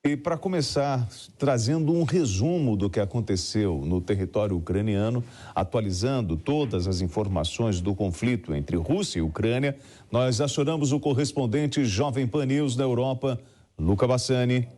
E para começar, trazendo um resumo do que aconteceu no território ucraniano, atualizando todas as informações do conflito entre Rússia e Ucrânia, nós acionamos o correspondente Jovem Pan News da Europa, Luca Bassani.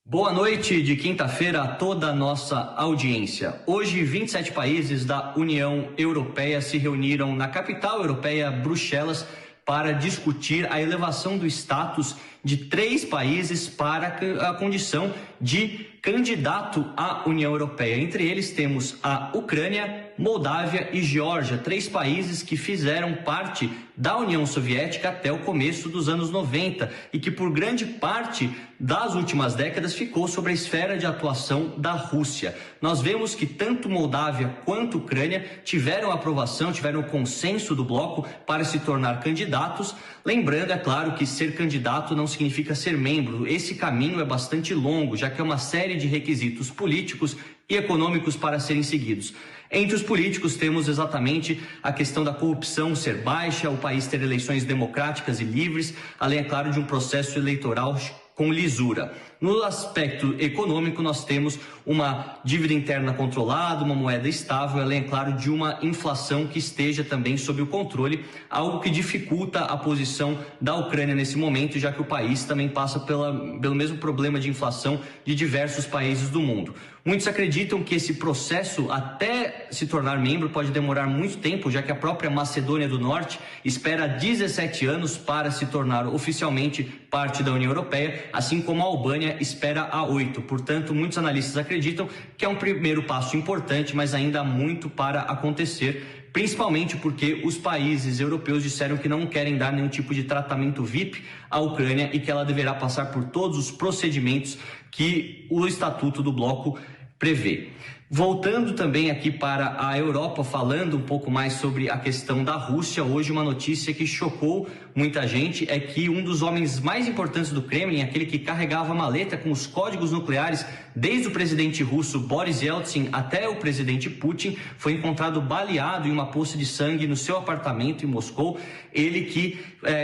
Boa noite de quinta-feira a toda a nossa audiência. Hoje, 27 países da União Europeia se reuniram na capital europeia, Bruxelas, para discutir a elevação do status de 3 países para a condição de candidato à União Europeia. Entre eles temos a Ucrânia, Moldávia e Geórgia, 3 países que fizeram parte da União Soviética até o começo dos anos 90 e que por grande parte das últimas décadas ficou sob a esfera de atuação da Rússia. Nós vemos que tanto Moldávia quanto Ucrânia tiveram aprovação, tiveram o consenso do bloco para se tornar candidatos. Lembrando, é claro, que ser candidato não significa ser membro. Esse caminho é bastante longo, já que é uma série de requisitos políticos e econômicos para serem seguidos. Entre os políticos temos exatamente a questão da corrupção ser baixa, o país ter eleições democráticas e livres, além, é claro, de um processo eleitoral com lisura. No aspecto econômico, nós temos uma dívida interna controlada, uma moeda estável, além, é claro, de uma inflação que esteja também sob o controle, algo que dificulta a posição da Ucrânia nesse momento, já que o país também passa pelo mesmo problema de inflação de diversos países do mundo. Muitos acreditam que esse processo, até se tornar membro, pode demorar muito tempo, já que a própria Macedônia do Norte espera 17 anos para se tornar oficialmente parte da União Europeia, assim como a Albânia espera há 8. Portanto, muitos analistas acreditam que é um primeiro passo importante, mas ainda há muito para acontecer, principalmente porque os países europeus disseram que não querem dar nenhum tipo de tratamento VIP à Ucrânia e que ela deverá passar por todos os procedimentos que o Estatuto do Bloco prevê. Voltando também aqui para a Europa, falando um pouco mais sobre a questão da Rússia, hoje uma notícia que chocou muita gente é que um dos homens mais importantes do Kremlin, aquele que carregava a maleta com os códigos nucleares, desde o presidente russo Boris Yeltsin até o presidente Putin, foi encontrado baleado em uma poça de sangue no seu apartamento em Moscou. Ele que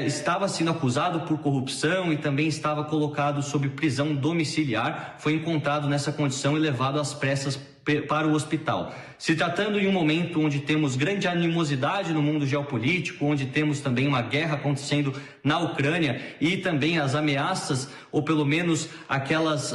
estava sendo acusado por corrupção e também estava colocado sob prisão domiciliar, foi encontrado nessa condição e levado às pressas para o hospital. Se tratando de um momento onde temos grande animosidade no mundo geopolítico, onde temos também uma guerra acontecendo na Ucrânia e também as ameaças, ou pelo menos aquelas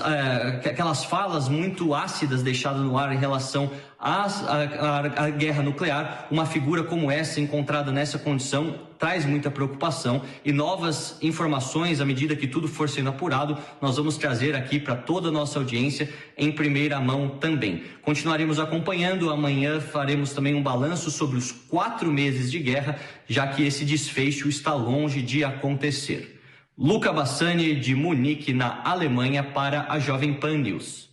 falas muito ácidas deixadas no ar em relação à guerra nuclear, uma figura como essa encontrada nessa condição traz muita preocupação e novas informações, à medida que tudo for sendo apurado, nós vamos trazer aqui para toda a nossa audiência em primeira mão também. Continuaremos acompanhando, amanhã faremos também um balanço sobre os 4 meses de guerra, já que esse desfecho está longe de acontecer. Luca Bassani, de Munique, na Alemanha, para a Jovem Pan News.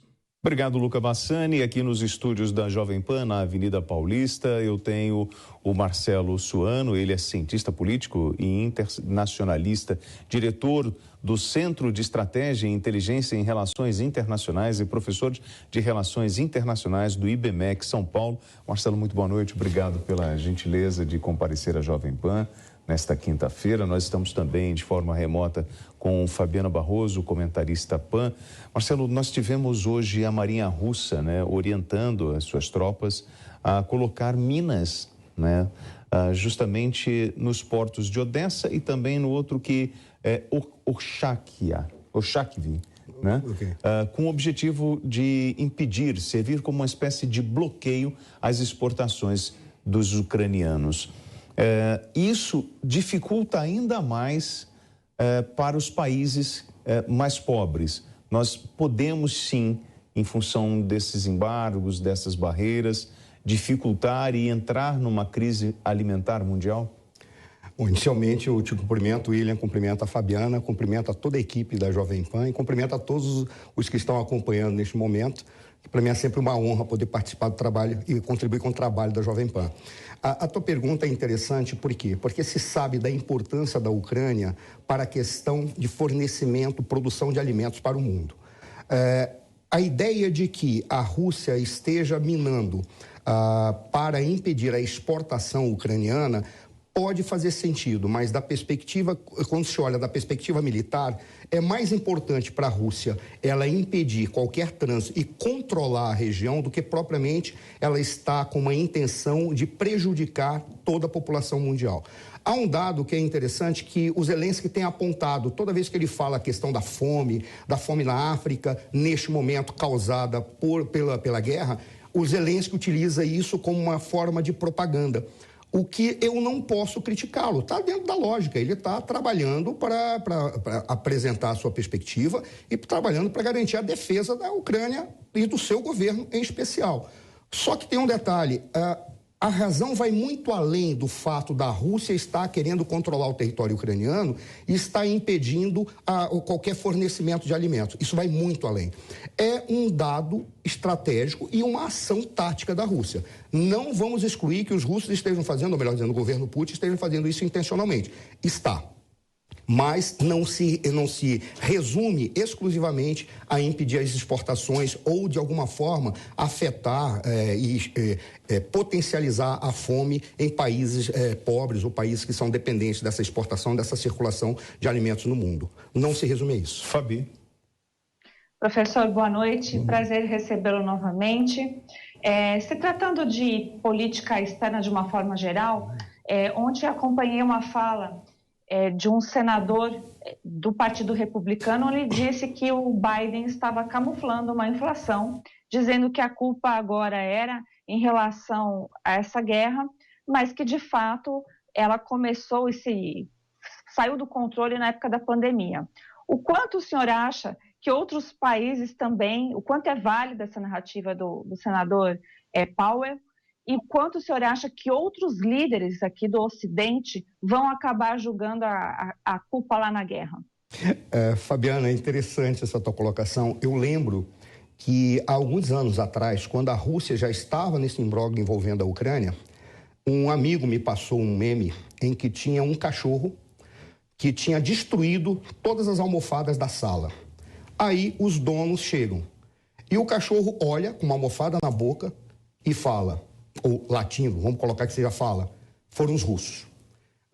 Obrigado, Luca Bassani. Aqui nos estúdios da Jovem Pan, na Avenida Paulista, eu tenho o Marcelo Suano, ele é cientista político e internacionalista, diretor do Centro de Estratégia e Inteligência em Relações Internacionais e professor de Relações Internacionais do IBMEC São Paulo. Marcelo, muito boa noite, obrigado pela gentileza de comparecer à Jovem Pan. Nesta quinta-feira, nós estamos também de forma remota com Fabiana Barroso, comentarista PAN. Marcelo, nós tivemos hoje a Marinha Russa, orientando as suas tropas a colocar minas, justamente nos portos de Odessa e também no outro que é Oshakivy, com o objetivo de impedir, servir como uma espécie de bloqueio às exportações dos ucranianos. Isso dificulta ainda mais para os países mais pobres. Nós podemos sim, em função desses embargos, dessas barreiras, dificultar e entrar numa crise alimentar mundial? Bom, inicialmente eu te cumprimento, William, cumprimento a Fabiana, cumprimento a toda a equipe da Jovem Pan e cumprimento a todos os que estão acompanhando neste momento. Para mim é sempre uma honra poder participar do trabalho e contribuir com o trabalho da Jovem Pan. A tua pergunta é interessante, por quê? Porque se sabe da importância da Ucrânia para a questão de fornecimento, produção de alimentos para o mundo. A ideia de que a Rússia esteja minando para impedir a exportação ucraniana pode fazer sentido, mas da perspectiva, quando se olha da perspectiva militar, é mais importante para a Rússia ela impedir qualquer trânsito e controlar a região do que propriamente ela está com uma intenção de prejudicar toda a população mundial. Há um dado que é interessante que o Zelensky tem apontado, toda vez que ele fala a questão da fome na África, neste momento causada pela guerra, o Zelensky utiliza isso como uma forma de propaganda. O que eu não posso criticá-lo, está dentro da lógica, ele está trabalhando para apresentar a sua perspectiva e trabalhando para garantir a defesa da Ucrânia e do seu governo em especial. Só que tem um detalhe, a razão vai muito além do fato da Rússia estar querendo controlar o território ucraniano e estar impedindo qualquer fornecimento de alimentos. Isso vai muito além. É um dado estratégico e uma ação tática da Rússia. Não vamos excluir que os russos estejam fazendo, ou melhor dizendo, o governo Putin esteja fazendo isso intencionalmente. Está. Mas não se resume exclusivamente a impedir as exportações ou, de alguma forma, afetar e potencializar a fome em países pobres ou países que são dependentes dessa exportação, dessa circulação de alimentos no mundo. Não se resume a isso. Fabi. Professor, boa noite. Prazer recebê-lo novamente. Se tratando de política externa de uma forma geral, ontem acompanhei uma fala de um senador do Partido Republicano, ele disse que o Biden estava camuflando uma inflação, dizendo que a culpa agora era em relação a essa guerra, mas que, de fato, ela começou e saiu do controle na época da pandemia. O quanto o senhor acha que outros países também, o quanto é válida essa narrativa do senador Powell, e quanto o senhor acha que outros líderes aqui do Ocidente vão acabar julgando a culpa lá na guerra? Fabiana, é interessante essa tua colocação. Eu lembro que há alguns anos atrás, quando a Rússia já estava nesse imbróglio envolvendo a Ucrânia, um amigo me passou um meme em que tinha um cachorro que tinha destruído todas as almofadas da sala. Aí os donos chegam e o cachorro olha com uma almofada na boca e fala, ou latindo, vamos colocar que seja fala, foram os russos.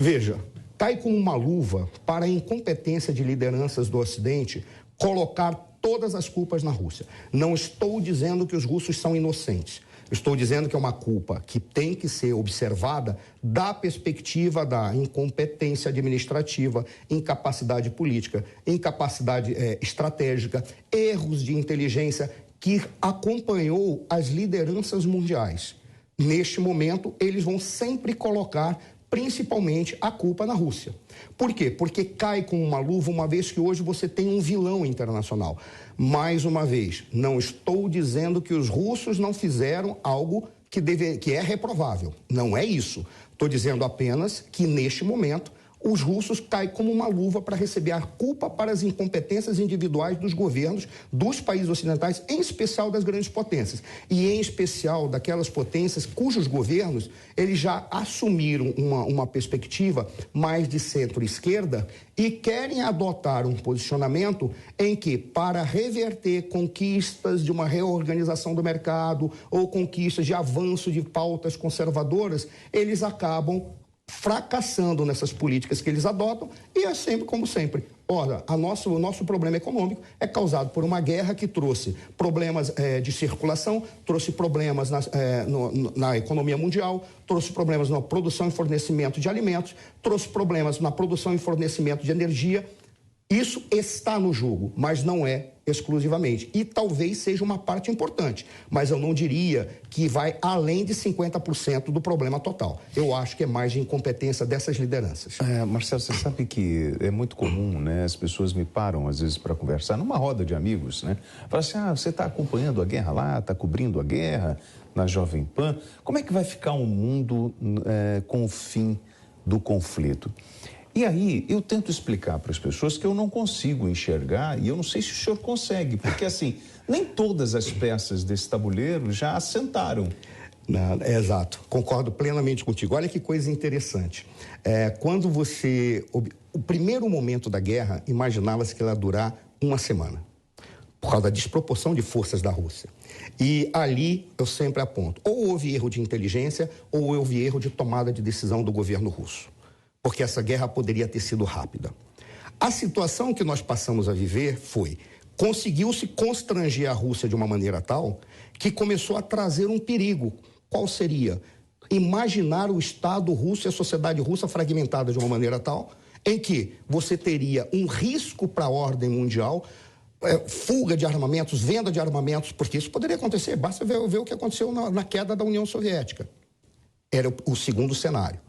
Veja, cai como uma luva para a incompetência de lideranças do Ocidente colocar todas as culpas na Rússia. Não estou dizendo que os russos são inocentes. Estou dizendo que é uma culpa que tem que ser observada da perspectiva da incompetência administrativa, incapacidade política, incapacidade estratégica, erros de inteligência que acompanhou as lideranças mundiais. Neste momento, eles vão sempre colocar principalmente a culpa na Rússia. Por quê? Porque cai com uma luva, uma vez que hoje você tem um vilão internacional. Mais uma vez, não estou dizendo que os russos não fizeram algo que é reprovável. Não é isso. Estou dizendo apenas que, neste momento, os russos caem como uma luva para receber a culpa para as incompetências individuais dos governos dos países ocidentais, em especial das grandes potências. E em especial daquelas potências cujos governos eles já assumiram uma perspectiva mais de centro-esquerda e querem adotar um posicionamento em que, para reverter conquistas de uma reorganização do mercado ou conquistas de avanço de pautas conservadoras, eles acabam fracassando nessas políticas que eles adotam e é sempre como sempre. Ora, o nosso problema econômico é causado por uma guerra que trouxe problemas de circulação, trouxe problemas na economia mundial, trouxe problemas na produção e fornecimento de alimentos, trouxe problemas na produção e fornecimento de energia. Isso está no jogo, mas não é exclusivamente. E talvez seja uma parte importante, mas eu não diria que vai além de 50% do problema total. Eu acho que é mais de incompetência dessas lideranças. Marcelo, você sabe que é muito comum, né? As pessoas me param, às vezes, para conversar, numa roda de amigos, né? Falam assim, você está acompanhando a guerra lá, está cobrindo a guerra na Jovem Pan. Como é que vai ficar o mundo com o fim do conflito? E aí, eu tento explicar para as pessoas que eu não consigo enxergar, e eu não sei se o senhor consegue, porque assim, nem todas as peças desse tabuleiro já assentaram. Não, exato, concordo plenamente contigo. Olha que coisa interessante. Quando o primeiro momento da guerra, imaginava-se que ela ia durar uma semana. por causa da desproporção de forças da Rússia. E ali eu sempre aponto, ou houve erro de inteligência, ou houve erro de tomada de decisão do governo russo, porque essa guerra poderia ter sido rápida. A situação que nós passamos a viver foi, conseguiu-se constranger a Rússia de uma maneira tal que começou a trazer um perigo. Qual seria? Imaginar o Estado russo e a sociedade russa fragmentada de uma maneira tal em que você teria um risco para a ordem mundial, fuga de armamentos, venda de armamentos, porque isso poderia acontecer. Basta ver o que aconteceu na queda da União Soviética. Era o segundo cenário.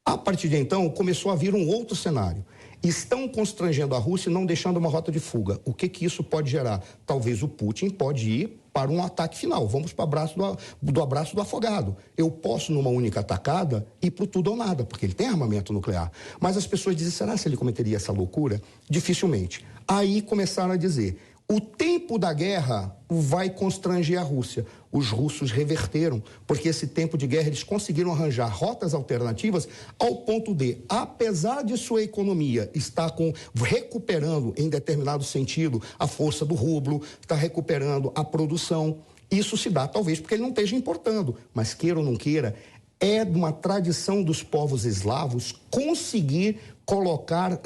A partir de então, começou a vir um outro cenário. Estão constrangendo a Rússia e não deixando uma rota de fuga. O que isso pode gerar? Talvez o Putin pode ir para um ataque final. Vamos para o abraço do afogado. Eu posso, numa única atacada, ir para o tudo ou nada, porque ele tem armamento nuclear. Mas as pessoas dizem, será que ele cometeria essa loucura? Dificilmente. Aí começaram a dizer, o tempo da guerra vai constranger a Rússia. Os russos reverteram, porque esse tempo de guerra eles conseguiram arranjar rotas alternativas ao ponto de, apesar de sua economia estar recuperando em determinado sentido a força do rublo, está recuperando a produção, isso se dá talvez porque ele não esteja importando, mas queira ou não queira, é de uma tradição dos povos eslavos conseguir colocar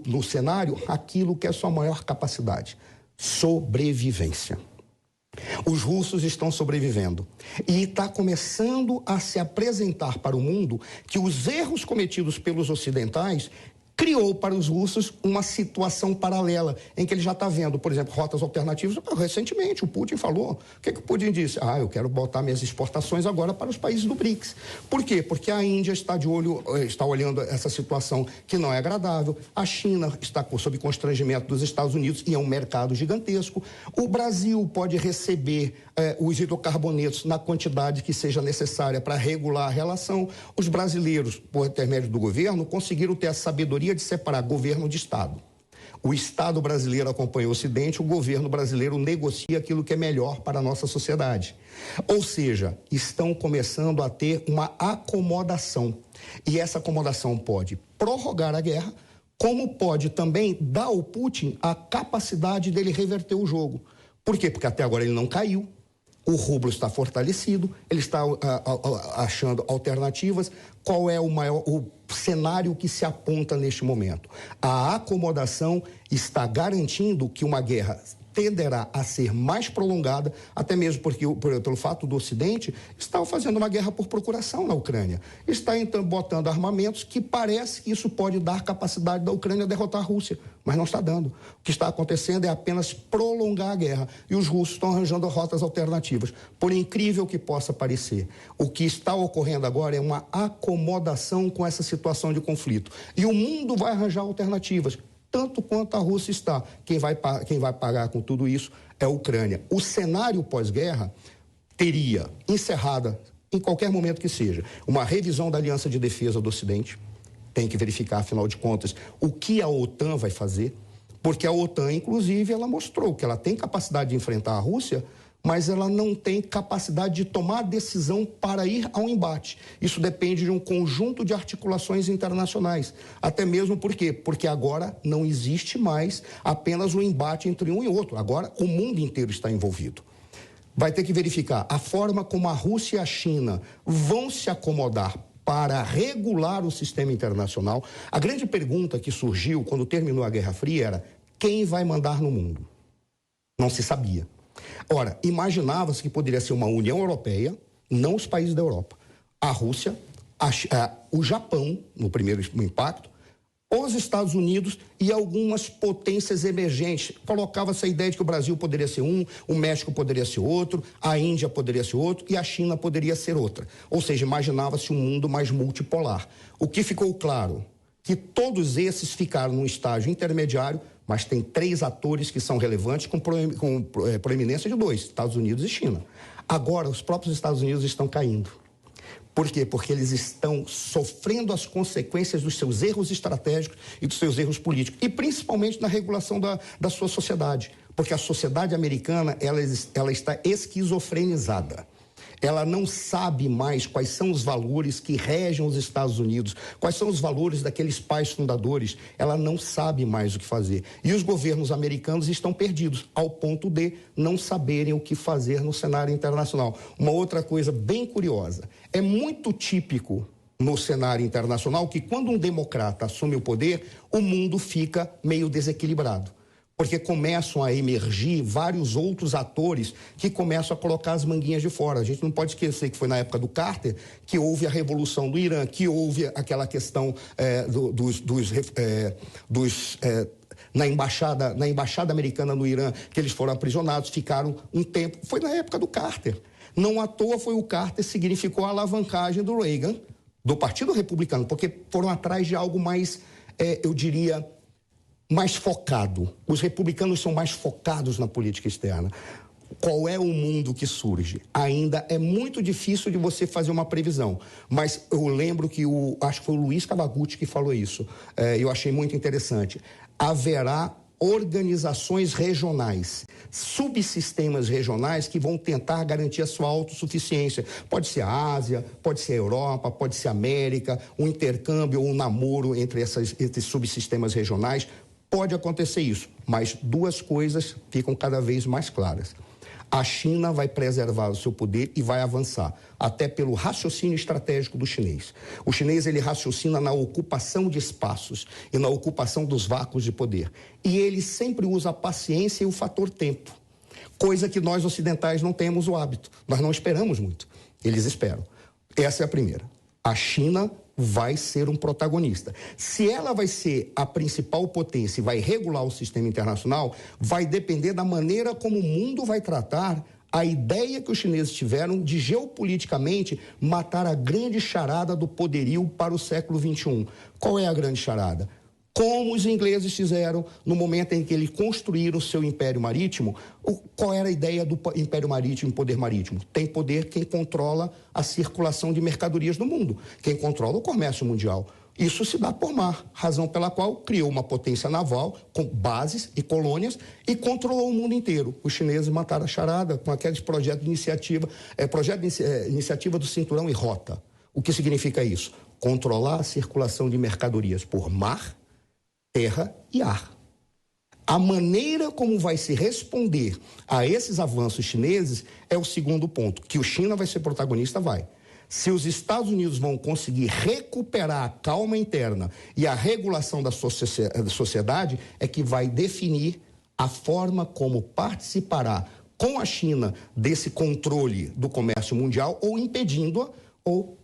no cenário aquilo que é a sua maior capacidade. Sobrevivência. Os russos estão sobrevivendo e está começando a se apresentar para o mundo que os erros cometidos pelos ocidentais criou para os russos uma situação paralela, em que ele já está vendo, por exemplo, rotas alternativas. Recentemente, o Putin falou. O que o Putin disse? Eu quero botar minhas exportações agora para os países do BRICS. Por quê? Porque a Índia está olhando essa situação que não é agradável. A China está sob constrangimento dos Estados Unidos e é um mercado gigantesco. O Brasil pode receber os hidrocarbonetos na quantidade que seja necessária para regular a relação. Os brasileiros, por intermédio do governo, conseguiram ter a sabedoria de separar governo de Estado. O Estado brasileiro acompanha o Ocidente, o governo brasileiro negocia aquilo que é melhor para a nossa sociedade. Ou seja, estão começando a ter uma acomodação. E essa acomodação pode prorrogar a guerra, como pode também dar ao Putin a capacidade dele reverter o jogo. Por quê? Porque até agora ele não caiu. O rublo está fortalecido, ele está achando alternativas. Qual é o cenário que se aponta neste momento? A acomodação está garantindo que uma guerra tenderá a ser mais prolongada, até mesmo porque, pelo fato do Ocidente, está fazendo uma guerra por procuração na Ucrânia. Está, então, botando armamentos que parece que isso pode dar capacidade da Ucrânia a derrotar a Rússia, mas não está dando. O que está acontecendo é apenas prolongar a guerra, e os russos estão arranjando rotas alternativas. Por incrível que possa parecer, o que está ocorrendo agora é uma acomodação com essa situação de conflito. E o mundo vai arranjar alternativas, tanto quanto a Rússia está. Quem vai pagar com tudo isso é a Ucrânia. O cenário pós-guerra teria encerrada, em qualquer momento que seja, uma revisão da Aliança de Defesa do Ocidente. Tem que verificar, afinal de contas, o que a OTAN vai fazer, porque a OTAN, inclusive, ela mostrou que ela tem capacidade de enfrentar a Rússia, mas ela não tem capacidade de tomar decisão para ir ao embate. Isso depende de um conjunto de articulações internacionais. Até mesmo por quê? Porque agora não existe mais apenas um embate entre um e outro. Agora o mundo inteiro está envolvido. Vai ter que verificar a forma como a Rússia e a China vão se acomodar para regular o sistema internacional. A grande pergunta que surgiu quando terminou a Guerra Fria era: quem vai mandar no mundo? Não se sabia. Ora, imaginava-se que poderia ser uma União Europeia, não os países da Europa. A Rússia, o Japão, no primeiro impacto, os Estados Unidos e algumas potências emergentes. Colocava-se a ideia de que o Brasil poderia ser um, o México poderia ser outro, a Índia poderia ser outro e a China poderia ser outra. Ou seja, imaginava-se um mundo mais multipolar. O que ficou claro? Que todos esses ficaram num estágio intermediário, mas tem 3 atores que são relevantes com proeminência de 2, Estados Unidos e China. Agora, os próprios Estados Unidos estão caindo. Por quê? Porque eles estão sofrendo as consequências dos seus erros estratégicos e dos seus erros políticos, e principalmente na regulação da sua sociedade, porque a sociedade americana ela está esquizofrenizada. Ela não sabe mais quais são os valores que regem os Estados Unidos, quais são os valores daqueles pais fundadores. Ela não sabe mais o que fazer. E os governos americanos estão perdidos, ao ponto de não saberem o que fazer no cenário internacional. Uma outra coisa bem curiosa, é muito típico no cenário internacional que quando um democrata assume o poder, o mundo fica meio desequilibrado. Porque começam a emergir vários outros atores que começam a colocar as manguinhas de fora. A gente não pode esquecer que foi na época do Carter que houve a Revolução do Irã, que houve aquela questão na embaixada americana no Irã, que eles foram aprisionados, ficaram um tempo. Foi na época do Carter. Não à toa foi o Carter, significou a alavancagem do Reagan, do Partido Republicano, porque foram atrás de algo mais, eu diria, mais focado. Os republicanos são mais focados na política externa. Qual é o mundo que surge? Ainda é muito difícil de você fazer uma previsão, mas eu lembro que acho que foi o Luiz Cavagutti que falou isso, eu achei muito interessante. Haverá organizações regionais, subsistemas regionais que vão tentar garantir a sua autossuficiência. Pode ser a Ásia, pode ser a Europa, pode ser a América, um intercâmbio ou um namoro entre esses subsistemas regionais. Pode acontecer isso, mas duas coisas ficam cada vez mais claras. A China vai preservar o seu poder e vai avançar, até pelo raciocínio estratégico do chinês. O chinês, ele raciocina na ocupação de espaços e na ocupação dos vácuos de poder. E ele sempre usa a paciência e o fator tempo, coisa que nós ocidentais não temos o hábito. Nós não esperamos muito, eles esperam. Essa é a primeira. A China vai ser um protagonista. Se ela vai ser a principal potência e vai regular o sistema internacional, vai depender da maneira como o mundo vai tratar a ideia que os chineses tiveram de geopoliticamente matar a grande charada do poderio para o século XXI. Qual é a grande charada? Como os ingleses fizeram no momento em que eles construíram o seu império marítimo. Qual era a ideia do império marítimo, poder marítimo? Tem poder quem controla a circulação de mercadorias no mundo, quem controla o comércio mundial. Isso se dá por mar, razão pela qual criou uma potência naval com bases e colônias e controlou o mundo inteiro. Os chineses mataram a charada com aqueles projetos de iniciativa, iniciativa do cinturão e rota. O que significa isso? Controlar a circulação de mercadorias por mar, terra e ar. A maneira como vai se responder a esses avanços chineses é o segundo ponto, que o China vai ser protagonista, vai. Se os Estados Unidos vão conseguir recuperar a calma interna e a regulação da sociedade, é que vai definir a forma como participará com a China desse controle do comércio mundial ou impedindo-a ou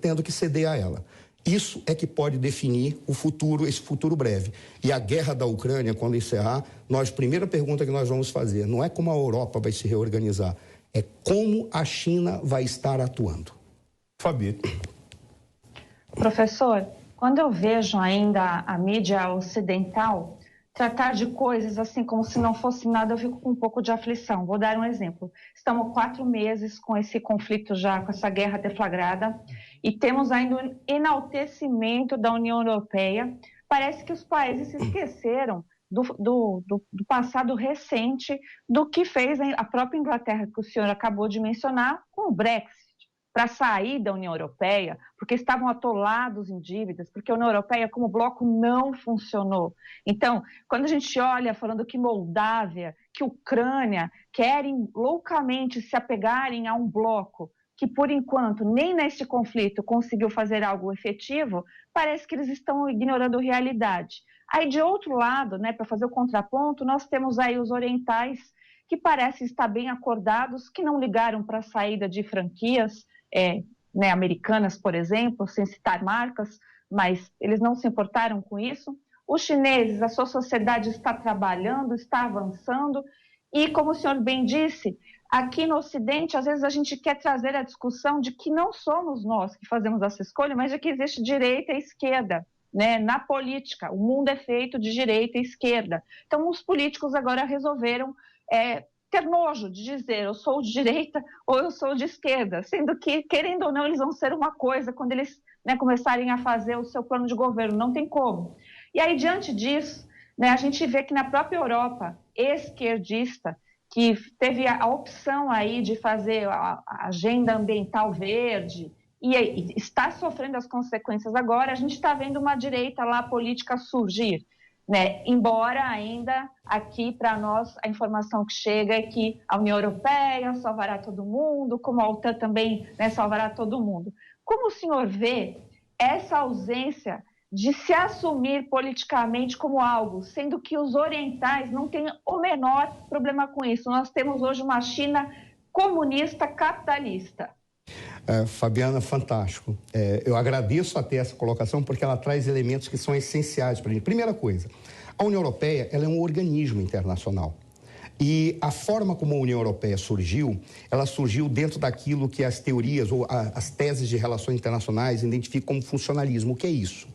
tendo que ceder a ela. Isso é que pode definir o futuro, esse futuro breve. E a guerra da Ucrânia, quando encerrar, a primeira pergunta que nós vamos fazer não é como a Europa vai se reorganizar, é como a China vai estar atuando. Fabi. Professor, quando eu vejo ainda a mídia ocidental tratar de coisas assim como se não fosse nada, eu fico com um pouco de aflição. Vou dar um exemplo. Estamos 4 meses com esse conflito já, com essa guerra deflagrada, e temos ainda um enaltecimento da União Europeia. Parece que os países se esqueceram do passado recente, do que fez a própria Inglaterra, que o senhor acabou de mencionar, com o Brexit, para sair da União Europeia, porque estavam atolados em dívidas, porque a União Europeia, como bloco, não funcionou. Então, quando a gente olha falando que Moldávia, que Ucrânia querem loucamente se apegarem a um bloco que, por enquanto, nem neste conflito conseguiu fazer algo efetivo, parece que eles estão ignorando a realidade. Aí, de outro lado, para fazer o contraponto, nós temos aí os orientais, que parecem estar bem acordados, que não ligaram para a saída de franquias americanas, por exemplo, sem citar marcas, mas eles não se importaram com isso. Os chineses, a sua sociedade está trabalhando, está avançando, e como o senhor bem disse, aqui no Ocidente, às vezes a gente quer trazer a discussão de que não somos nós que fazemos essa escolha, mas de que existe direita e esquerda, na política. O mundo é feito de direita e esquerda. Então, os políticos agora resolveram ter nojo de dizer eu sou de direita ou eu sou de esquerda, sendo que, querendo ou não, eles vão ser uma coisa quando eles começarem a fazer o seu plano de governo, não tem como. E aí, diante disso, a gente vê que na própria Europa esquerdista, que teve a opção aí de fazer a agenda ambiental verde e está sofrendo as consequências agora, a gente está vendo uma direita lá política surgir, né? Embora ainda aqui para nós a informação que chega é que a União Europeia salvará todo mundo, como a OTAN também, né, salvará todo mundo. Como o senhor vê essa ausência de se assumir politicamente como algo, sendo que os orientais não têm o menor problema com isso? Nós temos hoje uma China comunista capitalista. Fabiana, fantástico. Eu agradeço até essa colocação porque ela traz elementos que são essenciais para a gente. Primeira coisa, a União Europeia ela é um organismo internacional. E a forma como a União Europeia surgiu, ela surgiu dentro daquilo que as teorias ou as teses de relações internacionais identificam como funcionalismo. O que é isso?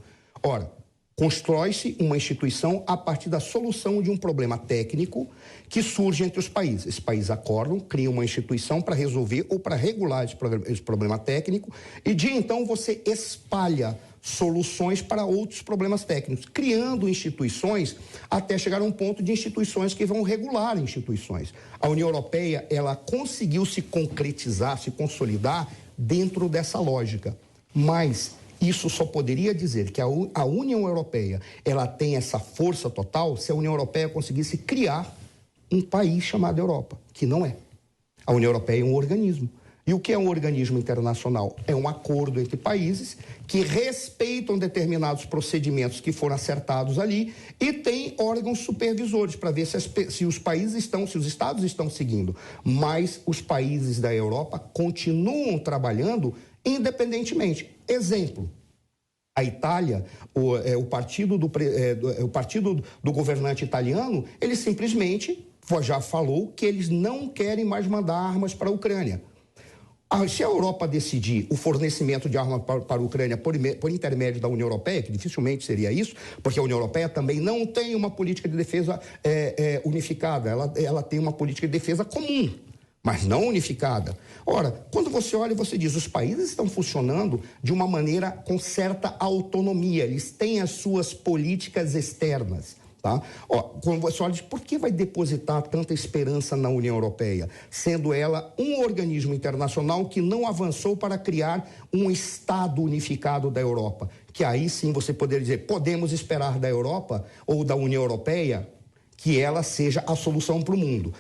Ora, constrói-se uma instituição a partir da solução de um problema técnico que surge entre os países. Esses países acordam, criam uma instituição para resolver ou para regular esse problema técnico e de então você espalha soluções para outros problemas técnicos, criando instituições até chegar a um ponto de instituições que vão regular instituições. A União Europeia, ela conseguiu se concretizar, se consolidar dentro dessa lógica, mas isso só poderia dizer que a União Europeia ela tem essa força total se a União Europeia conseguisse criar um país chamado Europa, que não é. A União Europeia é um organismo. E o que é um organismo internacional? É um acordo entre países que respeitam determinados procedimentos que foram acertados ali e tem órgãos supervisores para ver se os estados estão seguindo. Mas os países da Europa continuam trabalhando independentemente. Exemplo, a Itália, o partido do governante italiano, ele simplesmente já falou que eles não querem mais mandar armas para a Ucrânia. Se a Europa decidir o fornecimento de armas para a Ucrânia por intermédio da União Europeia, que dificilmente seria isso, porque a União Europeia também não tem uma política de defesa unificada, ela tem uma política de defesa comum, mas não unificada. Ora, quando você olha, você diz, os países estão funcionando de uma maneira com certa autonomia, eles têm as suas políticas externas. Tá? Quando você olha, por que vai depositar tanta esperança na União Europeia, sendo ela um organismo internacional que não avançou para criar um Estado unificado da Europa? Que aí sim você poderia dizer, podemos esperar da Europa ou da União Europeia que ela seja a solução para o mundo.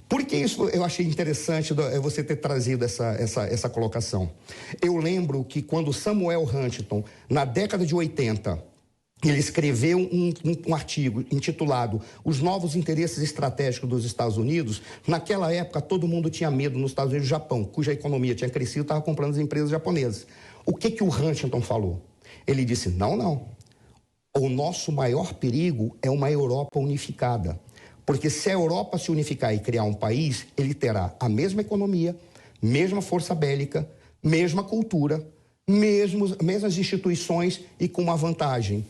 Por que isso eu achei interessante você ter trazido essa colocação? Eu lembro que quando Samuel Huntington, na década de 80, ele escreveu um artigo intitulado Os Novos Interesses Estratégicos dos Estados Unidos. Naquela época, todo mundo tinha medo nos Estados Unidos e Japão, cuja economia tinha crescido e estava comprando as empresas japonesas. O que o Huntington falou? Ele disse, não. O nosso maior perigo é uma Europa unificada. Porque se a Europa se unificar e criar um país, ele terá a mesma economia, mesma força bélica, mesma cultura, mesmas instituições e com uma vantagem.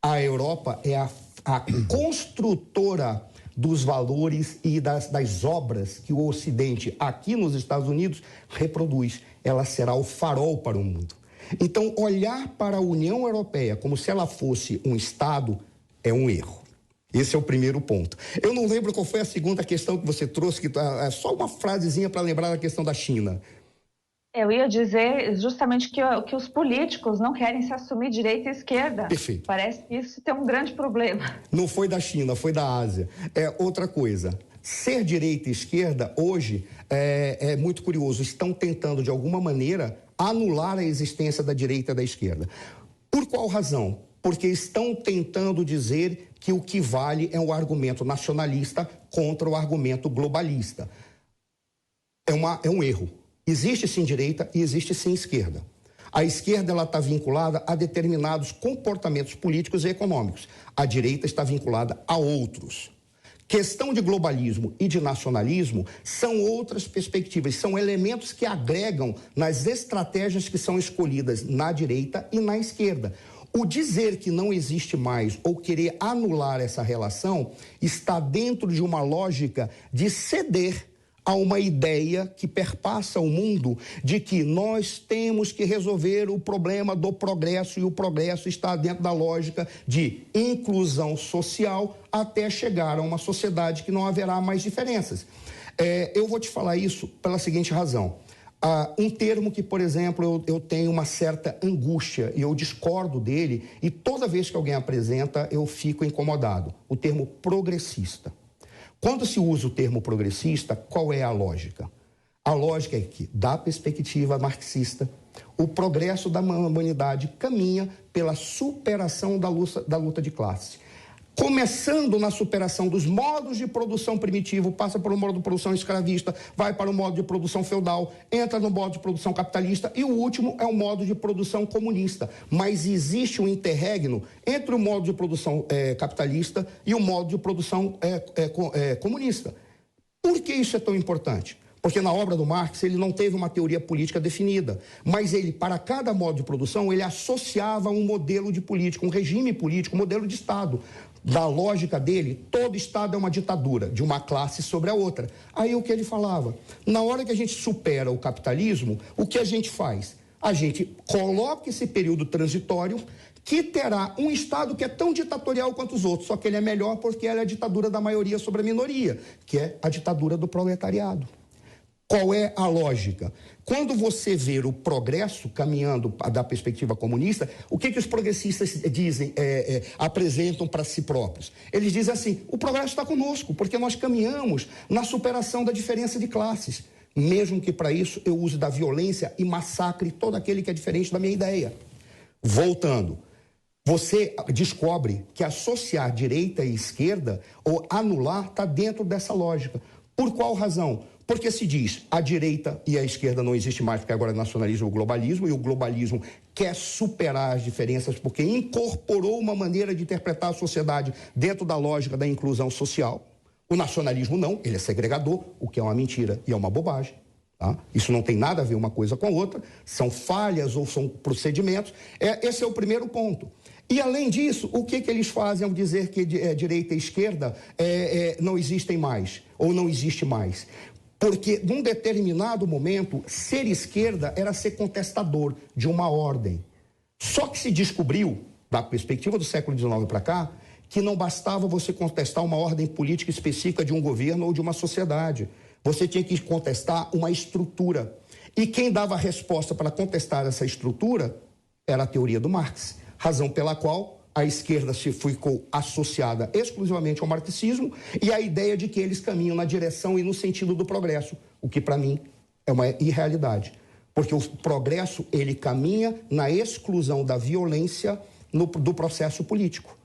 A Europa é a construtora dos valores e das obras que o Ocidente, aqui nos Estados Unidos, reproduz. Ela será o farol para o mundo. Então, olhar para a União Europeia como se ela fosse um Estado é um erro. Esse é o primeiro ponto. Eu não lembro qual foi a segunda questão que você trouxe, que é só uma frasezinha para lembrar da questão da China. Eu ia dizer justamente que os políticos não querem se assumir direita e esquerda. Perfeito. Parece que isso tem um grande problema. Não foi da China, foi da Ásia. Outra coisa, ser direita e esquerda hoje é muito curioso. Estão tentando, de alguma maneira, anular a existência da direita e da esquerda. Por qual razão? Porque estão tentando dizer que o que vale é o argumento nacionalista contra o argumento globalista. É um erro. Existe sim direita e existe sim esquerda. A esquerda está vinculada a determinados comportamentos políticos e econômicos. A direita está vinculada a outros. Questão de globalismo e de nacionalismo são outras perspectivas, são elementos que agregam nas estratégias que são escolhidas na direita e na esquerda. O dizer que não existe mais ou querer anular essa relação está dentro de uma lógica de ceder a uma ideia que perpassa o mundo de que nós temos que resolver o problema do progresso e o progresso está dentro da lógica de inclusão social até chegar a uma sociedade que não haverá mais diferenças. Eu vou te falar isso pela seguinte razão. Um termo que, por exemplo, eu tenho uma certa angústia e eu discordo dele, e toda vez que alguém apresenta, eu fico incomodado. O termo progressista. Quando se usa o termo progressista, qual é a lógica? A lógica é que, da perspectiva marxista, o progresso da humanidade caminha pela superação da luta de classe. Começando na superação dos modos de produção primitivo, passa por um modo de produção escravista, vai para o modo de produção feudal, entra no modo de produção capitalista e o último é o modo de produção comunista. Mas existe um interregno entre o modo de produção capitalista e o modo de produção comunista. Por que isso é tão importante? Porque na obra do Marx ele não teve uma teoria política definida, mas ele, para cada modo de produção, ele associava um modelo de política, um regime político, um modelo de Estado. Da lógica dele, todo Estado é uma ditadura de uma classe sobre a outra. Aí o que ele falava? Na hora que a gente supera o capitalismo, o que a gente faz? A gente coloca esse período transitório que terá um Estado que é tão ditatorial quanto os outros, só que ele é melhor porque ele é a ditadura da maioria sobre a minoria, que é a ditadura do proletariado. Qual é a lógica? Quando você vê o progresso caminhando da perspectiva comunista, o que os progressistas dizem, apresentam para si próprios? Eles dizem assim, o progresso está conosco, porque nós caminhamos na superação da diferença de classes, mesmo que para isso eu use da violência e massacre todo aquele que é diferente da minha ideia. Voltando, você descobre que associar direita e esquerda, ou anular, está dentro dessa lógica. Por qual razão? Porque se diz a direita e a esquerda não existe mais, porque agora é nacionalismo e o globalismo, e o globalismo quer superar as diferenças porque incorporou uma maneira de interpretar a sociedade dentro da lógica da inclusão social. O nacionalismo não, ele é segregador, o que é uma mentira e é uma bobagem. Tá? Isso não tem nada a ver uma coisa com a outra, são falhas ou são procedimentos. Esse é o primeiro ponto. E, além disso, o que eles fazem ao dizer que direita e esquerda não existem mais, ou não existe mais? Porque, num determinado momento, ser esquerda era ser contestador de uma ordem. Só que se descobriu, da perspectiva do século XIX para cá, que não bastava você contestar uma ordem política específica de um governo ou de uma sociedade. Você tinha que contestar uma estrutura. E quem dava a resposta para contestar essa estrutura era a teoria do Marx. Razão pela qual a esquerda se ficou associada exclusivamente ao marxismo e a ideia de que eles caminham na direção e no sentido do progresso, o que para mim é uma irrealidade. Porque o progresso, ele caminha na exclusão da violência do processo político.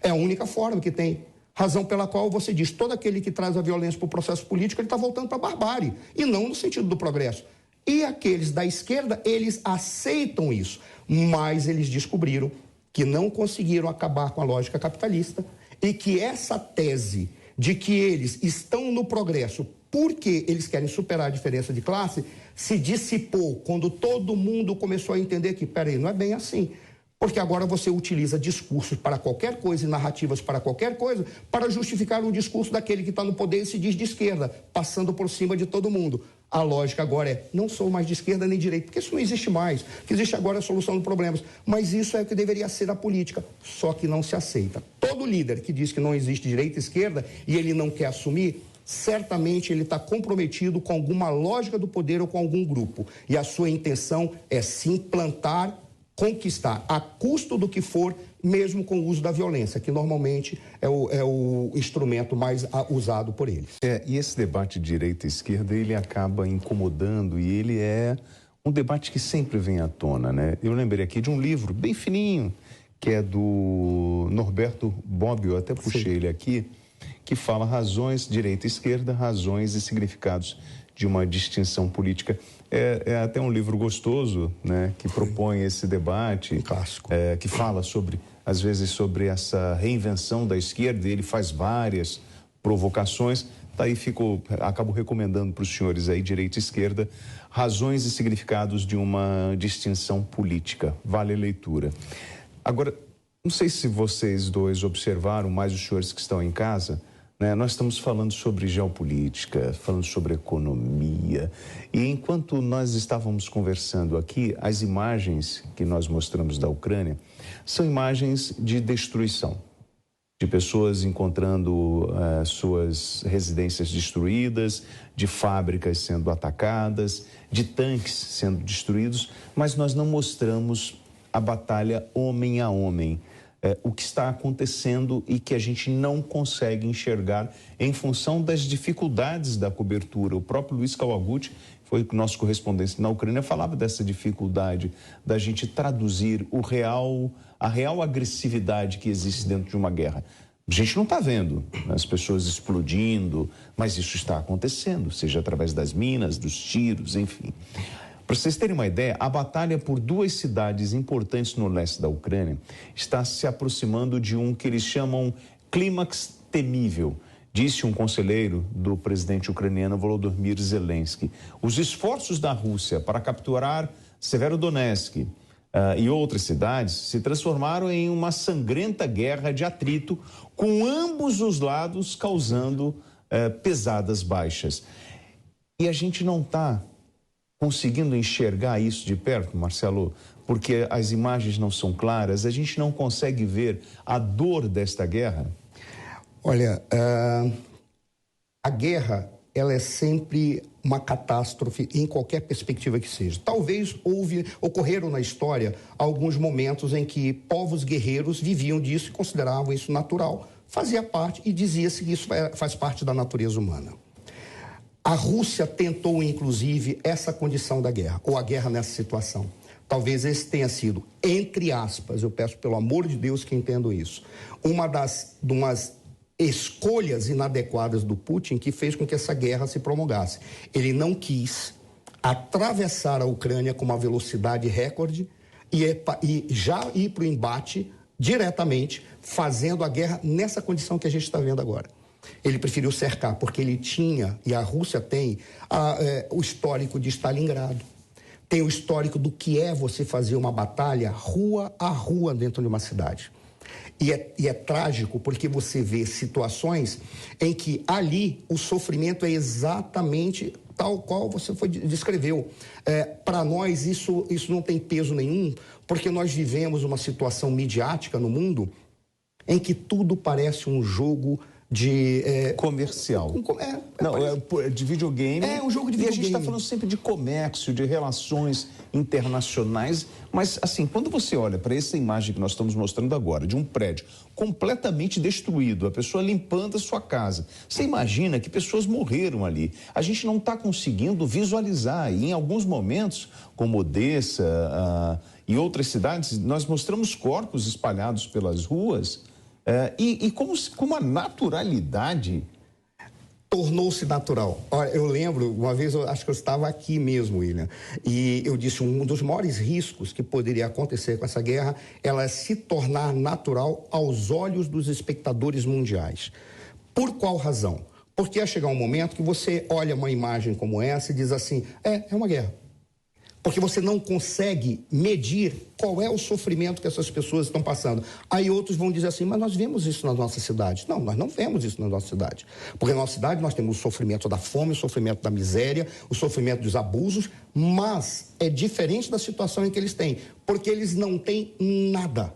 É a única forma que tem. Razão pela qual você diz, todo aquele que traz a violência para o processo político, ele está voltando para a barbárie, e não no sentido do progresso. E aqueles da esquerda, eles aceitam isso, mas eles descobriram que não conseguiram acabar com a lógica capitalista e que essa tese de que eles estão no progresso porque eles querem superar a diferença de classe se dissipou quando todo mundo começou a entender que, peraí, não é bem assim. Porque agora você utiliza discursos para qualquer coisa e narrativas para qualquer coisa para justificar um discurso daquele que está no poder e se diz de esquerda, passando por cima de todo mundo. A lógica agora é, não sou mais de esquerda nem de direita, porque isso não existe mais. O que existe agora é a solução de problemas. Mas isso é o que deveria ser a política, só que não se aceita. Todo líder que diz que não existe direita e esquerda e ele não quer assumir, certamente ele está comprometido com alguma lógica do poder ou com algum grupo. E a sua intenção é se implantar, conquistar, a custo do que for, mesmo com o uso da violência, que normalmente é o instrumento mais usado por eles. E esse debate de direita e esquerda, ele acaba incomodando e ele é um debate que sempre vem à tona, né? Eu lembrei aqui de um livro bem fininho, que é do Norberto Bobbio, eu até puxei ele aqui, que fala razões, direita e esquerda, razões e significados de uma distinção política. É até um livro gostoso, né, que propõe esse debate, clássico, que fala sobre, às vezes, sobre essa reinvenção da esquerda, e ele faz várias provocações. Daí acabo recomendando para os senhores aí, direita e esquerda, razões e significados de uma distinção política. Vale a leitura. Agora, não sei se vocês dois observaram, mais os senhores que estão em casa, né? Nós estamos falando sobre geopolítica, falando sobre economia, e enquanto nós estávamos conversando aqui, as imagens que nós mostramos da Ucrânia são imagens de destruição. de pessoas encontrando suas residências destruídas, de fábricas sendo atacadas, de tanques sendo destruídos, mas nós não mostramos a batalha homem a homem. O que está acontecendo e que a gente não consegue enxergar em função das dificuldades da cobertura. O próprio Luiz Kawaguchi, foi nosso correspondente na Ucrânia, falava dessa dificuldade da gente traduzir a real agressividade que existe dentro de uma guerra. A gente não está vendo as pessoas explodindo, mas isso está acontecendo, seja através das minas, dos tiros, enfim. Para vocês terem uma ideia, a batalha por 2 cidades importantes no leste da Ucrânia está se aproximando de um que eles chamam clímax temível, disse um conselheiro do presidente ucraniano Volodymyr Zelensky. Os esforços da Rússia para capturar Severodonetsk e outras cidades se transformaram em uma sangrenta guerra de atrito, com ambos os lados causando pesadas baixas. E a gente não está conseguindo enxergar isso de perto, Marcelo, porque as imagens não são claras, a gente não consegue ver a dor desta guerra? Olha, a guerra, ela é sempre uma catástrofe em qualquer perspectiva que seja. Talvez ocorreram na história alguns momentos em que povos guerreiros viviam disso e consideravam isso natural. Fazia parte e dizia-se que isso faz parte da natureza humana. A Rússia tentou, inclusive, essa condição da guerra, ou a guerra nessa situação. Talvez esse tenha sido, entre aspas, eu peço pelo amor de Deus que entendam isso, umas escolhas inadequadas do Putin que fez com que essa guerra se prolongasse. Ele não quis atravessar a Ucrânia com uma velocidade recorde e já ir para o embate diretamente, fazendo a guerra nessa condição que a gente está vendo agora. Ele preferiu cercar, porque ele tinha, e a Rússia tem, o histórico de Stalingrado. Tem o histórico do que é você fazer uma batalha rua a rua dentro de uma cidade. E é trágico porque você vê situações em que ali o sofrimento é exatamente tal qual você descreveu. Para nós isso não tem peso nenhum, porque nós vivemos uma situação midiática no mundo em que tudo parece um jogo de comercial. De videogame. É um jogo de videogame. E a gente está falando sempre de comércio, de relações internacionais, mas assim, quando você olha para essa imagem que nós estamos mostrando agora, de um prédio completamente destruído, a pessoa limpando a sua casa, você imagina que pessoas morreram ali. A gente não está conseguindo visualizar, e em alguns momentos, como Odessa e outras cidades, nós mostramos corpos espalhados pelas ruas. E como a naturalidade tornou-se natural. Olha, eu lembro, uma vez, acho que eu estava aqui mesmo, William, e eu disse, um dos maiores riscos que poderia acontecer com essa guerra, ela é se tornar natural aos olhos dos espectadores mundiais. Por qual razão? Porque ia chegar um momento que você olha uma imagem como essa e diz assim, é uma guerra. Porque você não consegue medir qual é o sofrimento que essas pessoas estão passando. Aí outros vão dizer assim, mas nós vemos isso nas nossas cidades. Não, nós não vemos isso na nossa cidade. Porque na nossa cidade nós temos o sofrimento da fome, o sofrimento da miséria, o sofrimento dos abusos, mas é diferente da situação em que eles têm, porque eles não têm nada.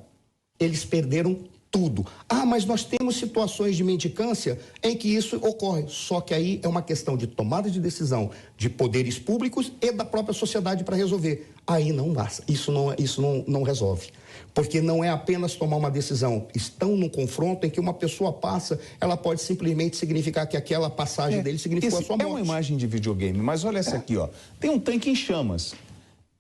Eles perderam tudo. Mas nós temos situações de mendicância em que isso ocorre. Só que aí é uma questão de tomada de decisão de poderes públicos e da própria sociedade para resolver. Aí não basta. Isso não resolve. Porque não é apenas tomar uma decisão. Estão num confronto em que uma pessoa passa, ela pode simplesmente significar que aquela passagem dele significou a sua morte. É uma imagem de videogame, mas olha essa aqui, ó. Tem um tanque em chamas,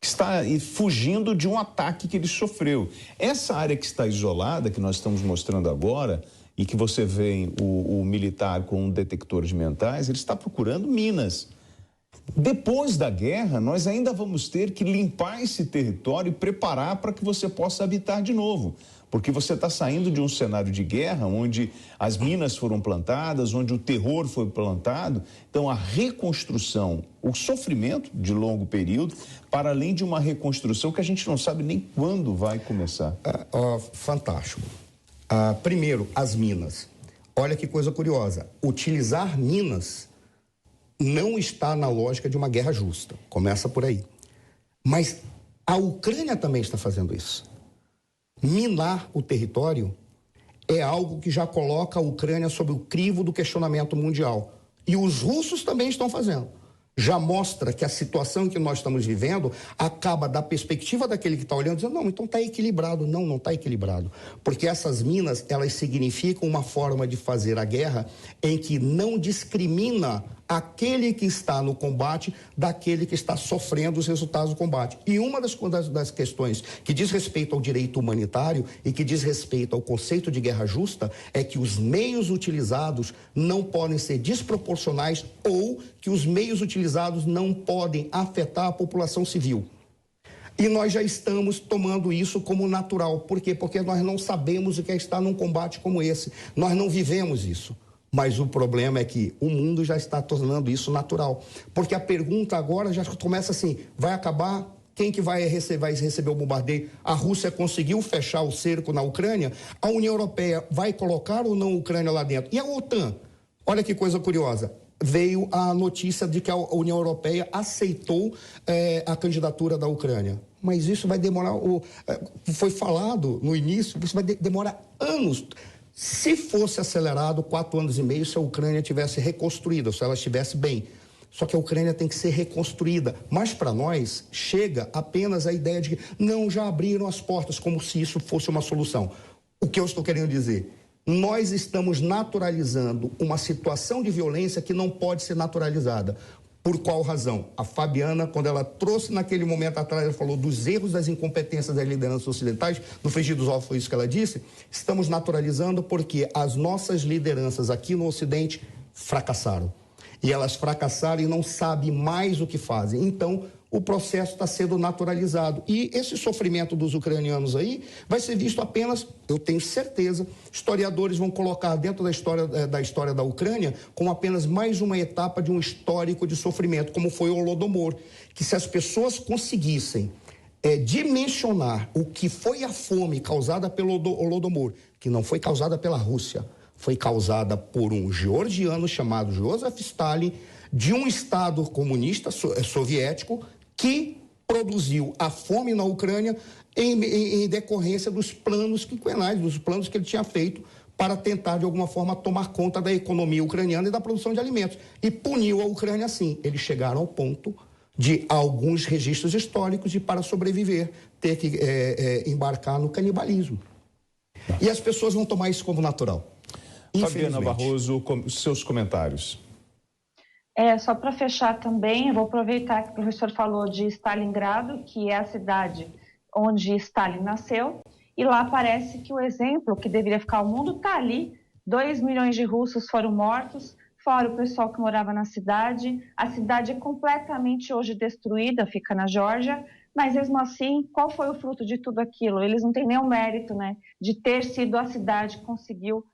que está fugindo de um ataque que ele sofreu. Essa área que está isolada, que nós estamos mostrando agora, e que você vê o militar com um detector de mentais, ele está procurando minas. Depois da guerra, nós ainda vamos ter que limpar esse território e preparar para que você possa habitar de novo. Porque você está saindo de um cenário de guerra onde as minas foram plantadas, onde o terror foi plantado. Então, a reconstrução, o sofrimento de longo período, para além de uma reconstrução que a gente não sabe nem quando vai começar. Fantástico. Primeiro, as minas. Olha que coisa curiosa. Utilizar minas não está na lógica de uma guerra justa. Começa por aí. Mas a Ucrânia também está fazendo isso. Minar o território é algo que já coloca a Ucrânia sob o crivo do questionamento mundial. E os russos também estão fazendo. Já mostra que a situação que nós estamos vivendo acaba da perspectiva daquele que está olhando, dizendo, não, então está equilibrado. Não, não está equilibrado. Porque essas minas, elas significam uma forma de fazer a guerra em que não discrimina aquele que está no combate daquele que está sofrendo os resultados do combate. E uma das questões que diz respeito ao direito humanitário e que diz respeito ao conceito de guerra justa é que os meios utilizados não podem ser desproporcionais ou que os meios utilizados não podem afetar a população civil. E nós já estamos tomando isso como natural. Por quê? Porque nós não sabemos o que é estar num combate como esse. Nós não vivemos isso. Mas o problema é que o mundo já está tornando isso natural. Porque a pergunta agora já começa assim, vai acabar? Quem que vai receber o bombardeio? A Rússia conseguiu fechar o cerco na Ucrânia? A União Europeia vai colocar ou não a Ucrânia lá dentro? E a OTAN? Olha que coisa curiosa. Veio a notícia de que a União Europeia aceitou a candidatura da Ucrânia. Mas isso vai demorar, foi falado no início, isso vai demorar anos. Se fosse acelerado, 4 anos e meio, se a Ucrânia tivesse reconstruída, se ela estivesse bem. Só que a Ucrânia tem que ser reconstruída. Mas para nós, chega apenas a ideia de que não, já abriram as portas, como se isso fosse uma solução. O que eu estou querendo dizer? Nós estamos naturalizando uma situação de violência que não pode ser naturalizada. Por qual razão? A Fabiana, quando ela trouxe naquele momento atrás, ela falou dos erros, das incompetências das lideranças ocidentais, no frigir dos ovos foi isso que ela disse, estamos naturalizando porque as nossas lideranças aqui no Ocidente fracassaram. E elas fracassaram e não sabem mais o que fazem. Então, o processo está sendo naturalizado. E esse sofrimento dos ucranianos aí vai ser visto apenas, eu tenho certeza, historiadores vão colocar dentro da história da Ucrânia como apenas mais uma etapa de um histórico de sofrimento, como foi o Holodomor, que se as pessoas conseguissem dimensionar o que foi a fome causada pelo Holodomor, que não foi causada pela Rússia, foi causada por um georgiano chamado Joseph Stalin, de um Estado comunista soviético, que produziu a fome na Ucrânia em decorrência dos planos quinquenais, dos planos que ele tinha feito para tentar, de alguma forma, tomar conta da economia ucraniana e da produção de alimentos. E puniu a Ucrânia assim. Eles chegaram ao ponto de alguns registros históricos de, para sobreviver, ter que embarcar no canibalismo. E as pessoas vão tomar isso como natural. Fabiana Barroso, seus comentários. Só para fechar também, eu vou aproveitar que o professor falou de Stalingrado, que é a cidade onde Stalin nasceu, e lá parece que o exemplo que deveria ficar ao mundo está ali. 2 milhões de russos foram mortos, fora o pessoal que morava na cidade. A cidade é completamente hoje destruída, fica na Geórgia, mas mesmo assim, qual foi o fruto de tudo aquilo? Eles não têm nenhum mérito, né, de ter sido a cidade que conseguiu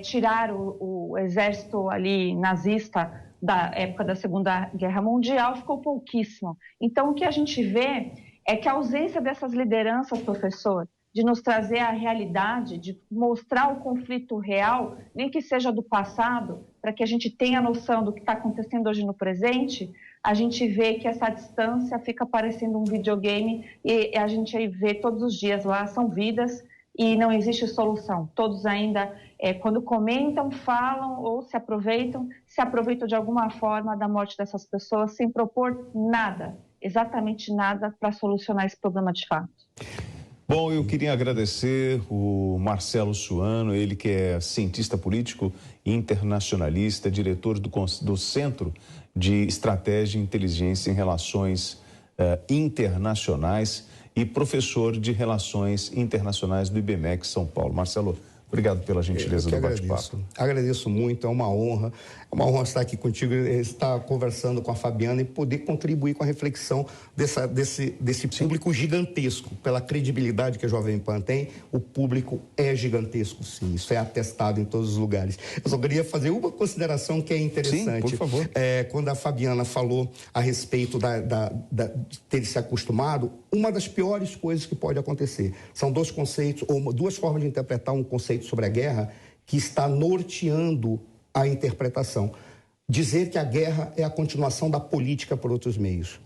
tirar o exército ali nazista da época da Segunda Guerra Mundial, ficou pouquíssimo. Então, o que a gente vê é que a ausência dessas lideranças, professor, de nos trazer a realidade, de mostrar o conflito real, nem que seja do passado, para que a gente tenha noção do que está acontecendo hoje no presente, a gente vê que essa distância fica parecendo um videogame e a gente vê todos os dias lá, são vidas e não existe solução. Todos ainda, quando comentam, falam ou se aproveitam de alguma forma da morte dessas pessoas sem propor nada, exatamente nada para solucionar esse problema de fato. Bom, eu queria agradecer o Marcelo Suano, ele que é cientista político internacionalista, diretor do Centro de Estratégia e Inteligência em Relações Internacionais e professor de Relações Internacionais do IBMEC São Paulo. Marcelo, obrigado pela gentileza do bate-papo. Agradeço muito, é uma honra estar aqui contigo, estar conversando com a Fabiana e poder contribuir com a reflexão desse público gigantesco. Pela credibilidade que a Jovem Pan tem, o público é gigantesco, sim, isso é atestado em todos os lugares. Eu só queria fazer uma consideração que é interessante. Sim, por favor. Quando a Fabiana falou a respeito de ter se acostumado, uma das piores coisas que pode acontecer são dois conceitos, ou duas formas de interpretar um conceito sobre a guerra que está norteando a interpretação. Dizer que a guerra é a continuação da política por outros meios.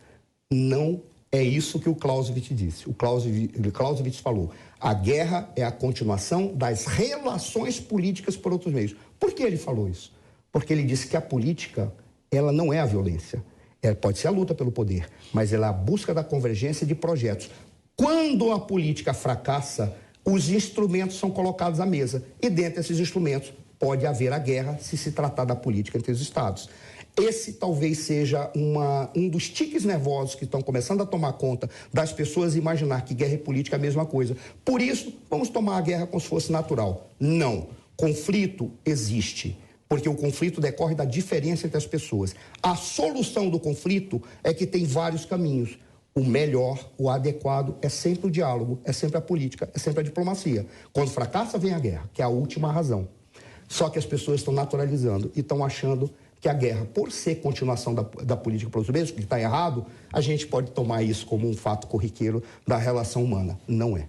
Não É isso que o Clausewitz disse. O Clausewitz falou: a guerra é a continuação das relações políticas por outros meios. Por que ele falou isso? Porque ele disse que a política, ela não é a violência. Ela pode ser a luta pelo poder, mas ela é a busca da convergência de projetos. Quando a política fracassa, os instrumentos são colocados à mesa. E dentro desses instrumentos pode haver a guerra se tratar da política entre os Estados. Esse talvez seja um dos tiques nervosos que estão começando a tomar conta das pessoas imaginar que guerra e política é a mesma coisa. Por isso, vamos tomar a guerra como se fosse natural. Não. Conflito existe, porque o conflito decorre da diferença entre as pessoas. A solução do conflito é que tem vários caminhos. O melhor, o adequado, é sempre o diálogo, é sempre a política, é sempre a diplomacia. Quando fracassa, vem a guerra, que é a última razão. Só que as pessoas estão naturalizando e estão achando que a guerra, por ser continuação da política para os meios, que está errado, a gente pode tomar isso como um fato corriqueiro da relação humana. Não é.